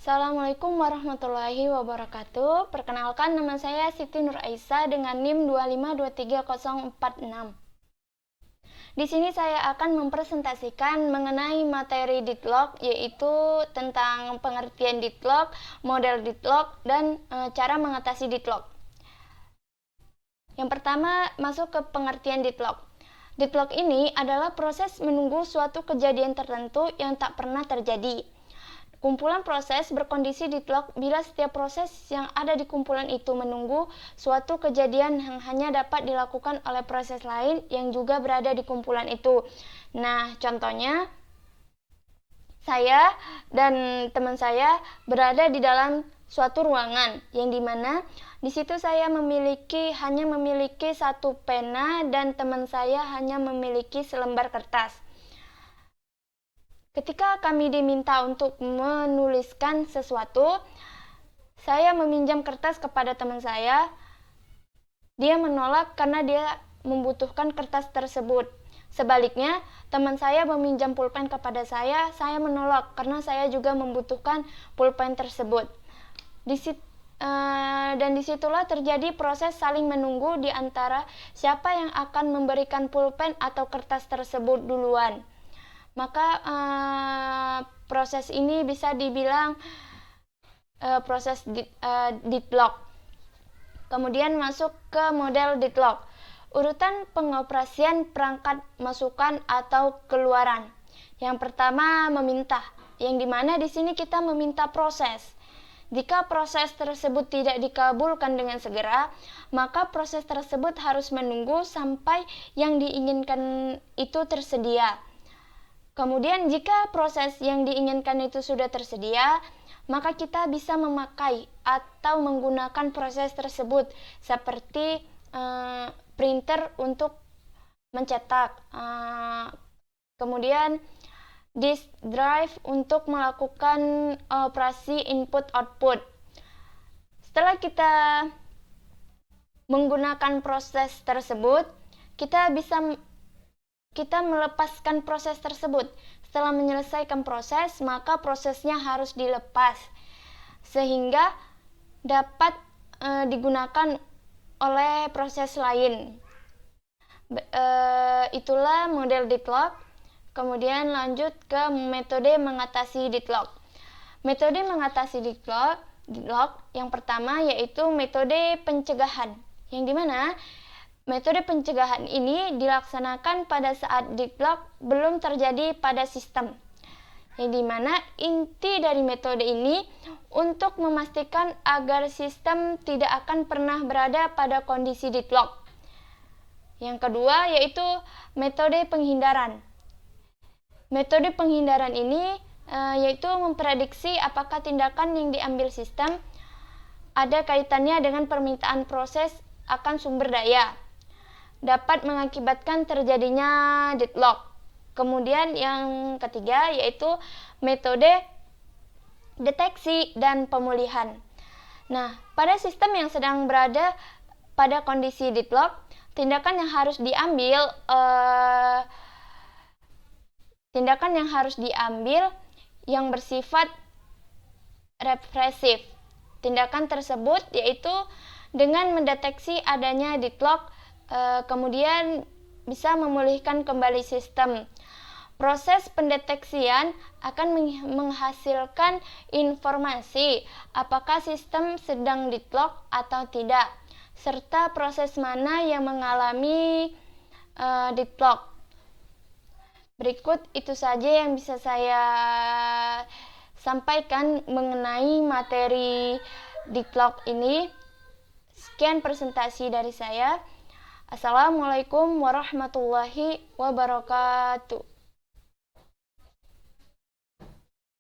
Assalamualaikum warahmatullahi wabarakatuh. Perkenalkan, nama saya Siti Nur Aisyah dengan NIM 2523046. Di sini saya akan mempresentasikan mengenai materi deadlock, yaitu tentang pengertian deadlock, model deadlock, dan cara mengatasi deadlock. Yang pertama, masuk ke pengertian deadlock. Deadlock ini adalah proses menunggu suatu kejadian tertentu yang tak pernah terjadi. Kumpulan proses berkondisi deadlock bila setiap proses yang ada di kumpulan itu menunggu suatu kejadian yang hanya dapat dilakukan oleh proses lain yang juga berada di kumpulan itu. Nah, contohnya saya dan teman saya berada di dalam suatu ruangan yang dimana di situ saya hanya memiliki satu pena dan teman saya hanya memiliki selembar kertas. Ketika kami diminta untuk menuliskan sesuatu, saya meminjam kertas kepada teman saya. Dia menolak karena dia membutuhkan kertas tersebut. Sebaliknya, teman saya meminjam pulpen kepada saya menolak karena saya juga membutuhkan pulpen tersebut. Dan disitulah terjadi proses saling menunggu di antara siapa yang akan memberikan pulpen atau kertas tersebut duluan. Maka proses ini bisa dibilang proses deadlock. Kemudian masuk ke model deadlock. Urutan pengoperasian perangkat masukan atau keluaran. Yang pertama, meminta, yang dimana di sini kita meminta proses. Jika proses tersebut tidak dikabulkan dengan segera, maka proses tersebut harus menunggu sampai yang diinginkan itu tersedia. Kemudian jika proses yang diinginkan itu sudah tersedia, maka kita bisa memakai atau menggunakan proses tersebut seperti printer untuk mencetak, kemudian disk drive untuk melakukan operasi input-output. Setelah kita menggunakan proses tersebut, kita melepaskan proses tersebut. Setelah menyelesaikan proses, maka prosesnya harus dilepas sehingga dapat digunakan oleh proses lain. Itulah model deadlock. Kemudian lanjut ke metode mengatasi deadlock. Metode mengatasi deadlock yang pertama yaitu metode pencegahan, yang dimana metode pencegahan ini dilaksanakan pada saat deadlock belum terjadi pada sistem, yang dimana inti dari metode ini untuk memastikan agar sistem tidak akan pernah berada pada kondisi deadlock. Yang kedua yaitu metode penghindaran. Metode penghindaran ini yaitu memprediksi apakah tindakan yang diambil sistem ada kaitannya dengan permintaan proses akan sumber daya, dapat mengakibatkan terjadinya deadlock. Kemudian yang ketiga yaitu metode deteksi dan pemulihan. Nah, pada sistem yang sedang berada pada kondisi deadlock, tindakan yang harus diambil yang bersifat represif. Tindakan tersebut yaitu dengan mendeteksi adanya deadlock, kemudian bisa memulihkan kembali sistem. Proses pendeteksian akan menghasilkan informasi apakah sistem sedang deadlock atau tidak, serta proses mana yang mengalami deadlock. Berikut itu saja yang bisa saya sampaikan mengenai materi deadlock ini. Sekian presentasi dari saya. Assalamualaikum warahmatullahi wabarakatuh.